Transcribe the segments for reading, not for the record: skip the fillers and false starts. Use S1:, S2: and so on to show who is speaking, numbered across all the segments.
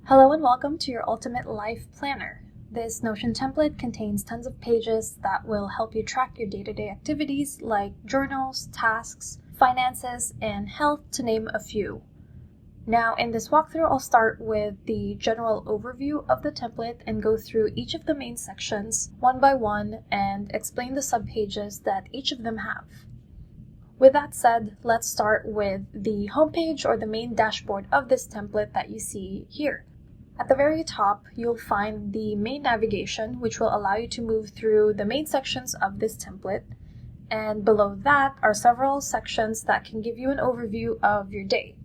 S1: Hello and welcome to your Ultimate Life Planner. This Notion template contains tons of pages that will help you track your day-to-day activities like journals, tasks, finances, and health, to name a few. Now in this walkthrough, I'll start with the general overview of the template and go through each of the main sections one by one and explain the subpages that each of them have. With that said, let's start with the homepage or the main dashboard of this template that you see here. At the very top, you'll find the main navigation, which will allow you to move through the main sections of this template. And below that are several sections that can give you an overview of your day.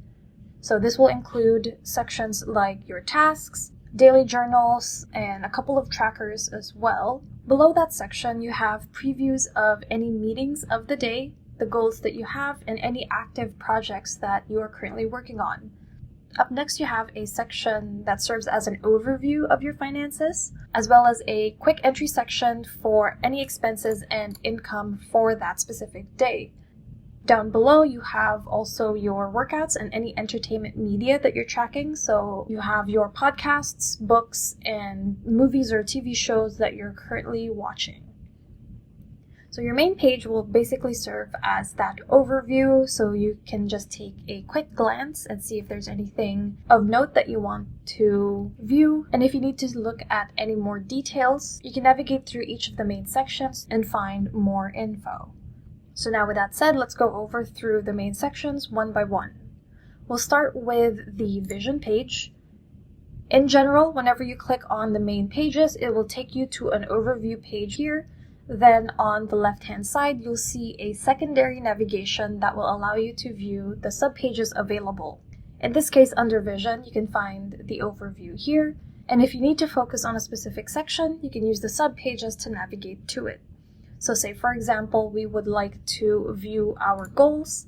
S1: So this will include sections like your tasks, daily journals, and a couple of trackers as well. Below that section, you have previews of any meetings of the day, the goals that you have, and any active projects that you are currently working on. Up next, you have a section that serves as an overview of your finances, as well as a quick entry section for any expenses and income for that specific day. Down below, you have also your workouts and any entertainment media that you're tracking. So you have your podcasts, books, and movies or TV shows that you're currently watching. So your main page will basically serve as that overview, so you can just take a quick glance and see if there's anything of note that you want to view. And if you need to look at any more details, you can navigate through each of the main sections and find more info. So now with that said, let's go over through the main sections one by one. We'll start with the vision page. In general, whenever you click on the main pages, it will take you to an overview page here. Then on the left-hand side, you'll see a secondary navigation that will allow you to view the subpages available. In this case, under Vision, you can find the overview here. And if you need to focus on a specific section, you can use the subpages to navigate to it. So say, for example, we would like to view our goals.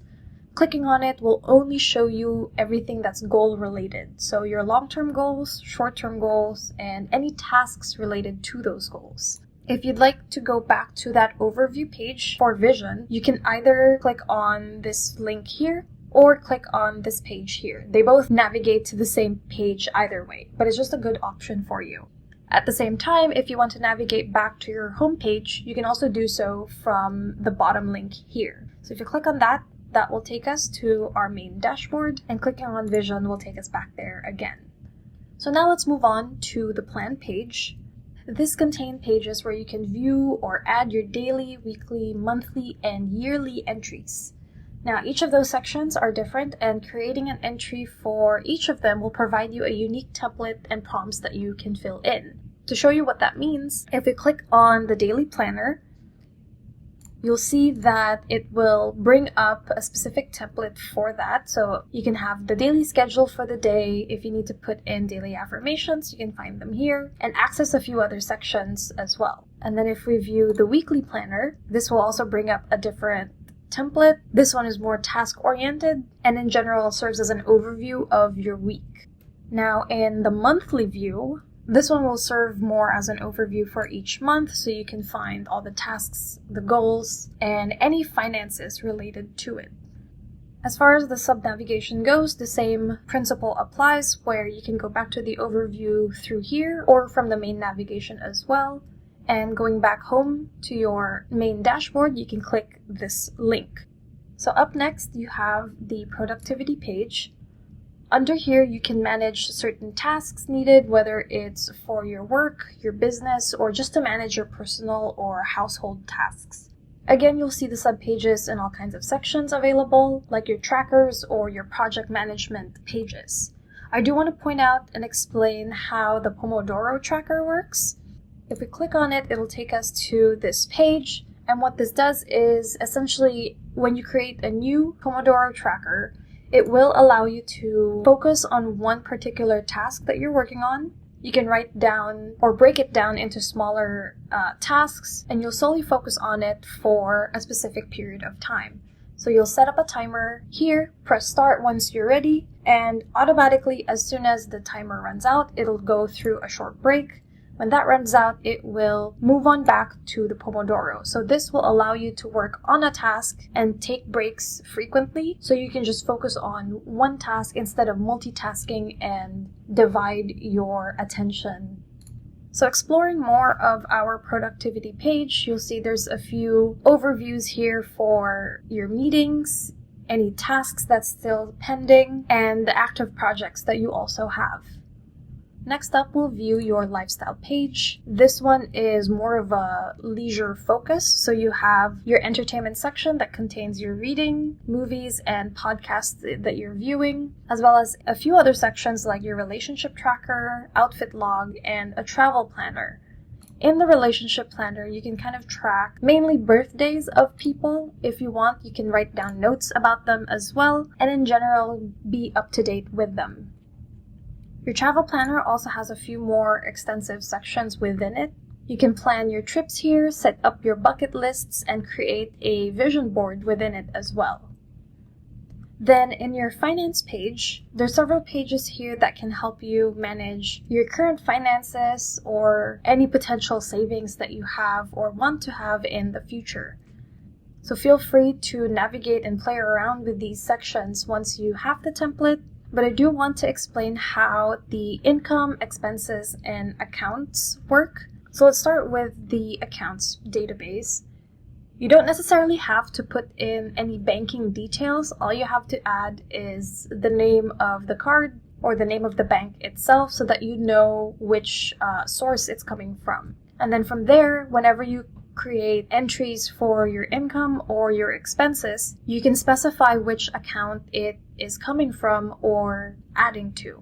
S1: Clicking on it will only show you everything that's goal-related. So your long-term goals, short-term goals, and any tasks related to those goals. If you'd like to go back to that overview page for Vision, you can either click on this link here or click on this page here. They both navigate to the same page either way, but it's just a good option for you. At the same time, if you want to navigate back to your home page, you can also do so from the bottom link here. So if you click on that, that will take us to our main dashboard, and clicking on Vision will take us back there again. So now let's move on to the plan page. This contains pages where you can view or add your daily, weekly, monthly, and yearly entries. Now, each of those sections are different, and creating an entry for each of them will provide you a unique template and prompts that you can fill in. To show you what that means, if we click on the daily planner, you'll see that it will bring up a specific template for that. So you can have the daily schedule for the day. If you need to put in daily affirmations, you can find them here and access a few other sections as well. And then if we view the weekly planner, this will also bring up a different template. This one is more task-oriented and in general serves as an overview of your week. Now in the monthly view, this one will serve more as an overview for each month, so you can find all the tasks, the goals, and any finances related to it. As far as the sub-navigation goes, the same principle applies, where you can go back to the overview through here or from the main navigation as well. And going back home to your main dashboard, you can click this link. So up next, you have the productivity page. Under here, you can manage certain tasks needed, whether it's for your work, your business, or just to manage your personal or household tasks. Again, you'll see the subpages and all kinds of sections available, like your trackers or your project management pages. I do want to point out and explain how the Pomodoro tracker works. If we click on it, it'll take us to this page. And what this does is essentially when you create a new Pomodoro tracker, it will allow you to focus on one particular task that you're working on. You can write down or break it down into smaller tasks, and you'll solely focus on it for a specific period of time. So you'll set up a timer here, press start once you're ready, and automatically as soon as the timer runs out, it'll go through a short break. When that runs out, it will move on back to the Pomodoro. So this will allow you to work on a task and take breaks frequently, so you can just focus on one task instead of multitasking and divide your attention. So exploring more of our productivity page, you'll see there's a few overviews here for your meetings, any tasks that's still pending, and the active projects that you also have. Next up, we'll view your lifestyle page. This one is more of a leisure focus. So you have your entertainment section that contains your reading, movies, and podcasts that you're viewing, as well as a few other sections like your relationship tracker, outfit log, and a travel planner. In the relationship planner, you can kind of track mainly birthdays of people. If you want, you can write down notes about them as well, and in general, be up to date with them. Your travel planner also has a few more extensive sections within it. You can plan your trips here, set up your bucket lists, and create a vision board within it as well. Then in your finance page, there's several pages here that can help you manage your current finances or any potential savings that you have or want to have in the future. So feel free to navigate and play around with these sections once you have the template. But I do want to explain how the income, expenses, and accounts work. So let's start with the accounts database. You don't necessarily have to put in any banking details. All you have to add is the name of the card or the name of the bank itself so that you know which source it's coming from. And then from there, whenever you create entries for your income or your expenses, you can specify which account it is coming from or adding to.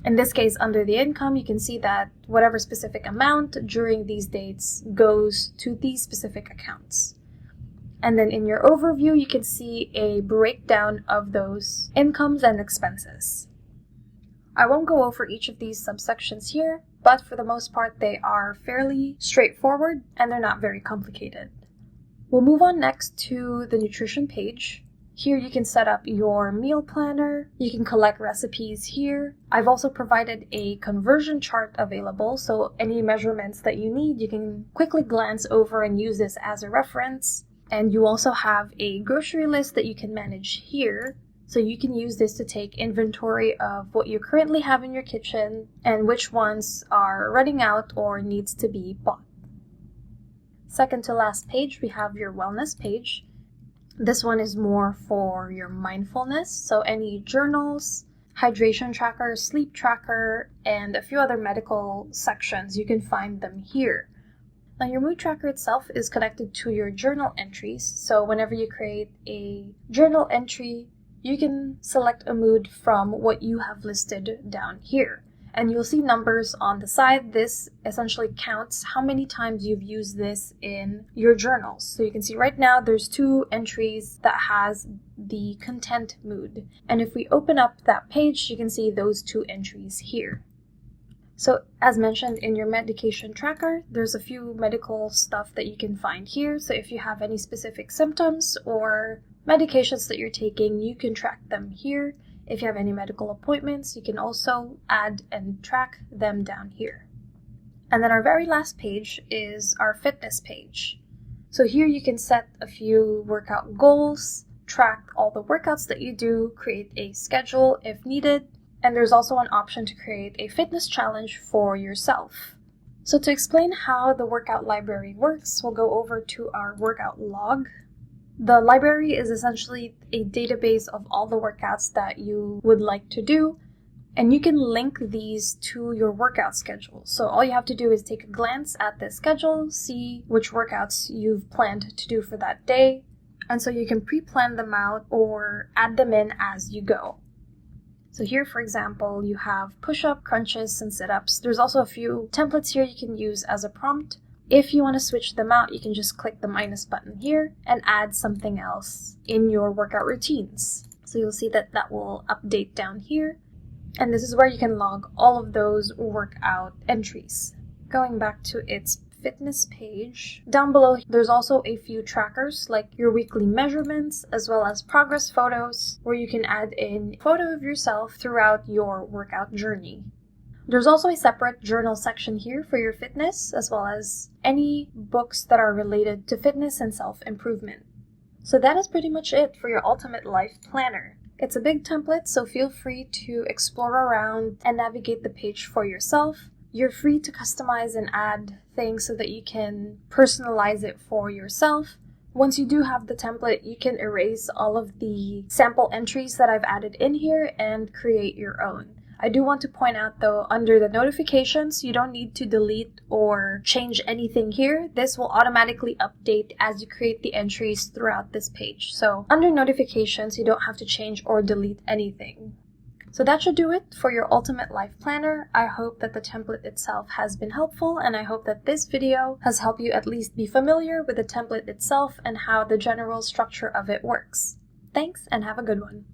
S1: In this case, under the income, you can see that whatever specific amount during these dates goes to these specific accounts. And then in your overview, you can see a breakdown of those incomes and expenses. I won't go over each of these subsections here, but for the most part, they are fairly straightforward and they're not very complicated. We'll move on next to the nutrition page. Here you can set up your meal planner. You can collect recipes here. I've also provided a conversion chart available, so any measurements that you need, you can quickly glance over and use this as a reference. And you also have a grocery list that you can manage here. So you can use this to take inventory of what you currently have in your kitchen and which ones are running out or needs to be bought. Second to last page, we have your wellness page. This one is more for your mindfulness. So any journals, hydration tracker, sleep tracker, and a few other medical sections, you can find them here. Now your mood tracker itself is connected to your journal entries. So whenever you create a journal entry, you can select a mood from what you have listed down here. And you'll see numbers on the side. This essentially counts how many times you've used this in your journals. So you can see right now there's 2 entries that has the content mood. And if we open up that page, you can see those 2 entries here. So as mentioned in your medication tracker, there's a few medical stuff that you can find here. So if you have any specific symptoms or medications that you're taking, you can track them here. If you have any medical appointments, you can also add and track them down here. And then our very last page is our fitness page. So here you can set a few workout goals, track all the workouts that you do, create a schedule if needed, and there's also an option to create a fitness challenge for yourself. So to explain how the workout library works, we'll go over to our workout log. The library is essentially a database of all the workouts that you would like to do, and you can link these to your workout schedule. So all you have to do is take a glance at the schedule, see which workouts you've planned to do for that day, and so you can pre-plan them out or add them in as you go. So here, for example, you have push-up, crunches, and sit-ups. There's also a few templates here you can use as a prompt. If you want to switch them out, you can just click the minus button here and add something else in your workout routines. So you'll see that that will update down here. And this is where you can log all of those workout entries. Going back to its fitness page, down below there's also a few trackers like your weekly measurements as well as progress photos where you can add in a photo of yourself throughout your workout journey. There's also a separate journal section here for your fitness, as well as any books that are related to fitness and self-improvement. So that is pretty much it for your ultimate life planner. It's a big template, so feel free to explore around and navigate the page for yourself. You're free to customize and add things so that you can personalize it for yourself. Once you do have the template, you can erase all of the sample entries that I've added in here and create your own. I do want to point out though, under the notifications, you don't need to delete or change anything here. This will automatically update as you create the entries throughout this page. So under notifications, you don't have to change or delete anything. So that should do it for your ultimate life planner. I hope that the template itself has been helpful, and I hope that this video has helped you at least be familiar with the template itself and how the general structure of it works. Thanks, and have a good one.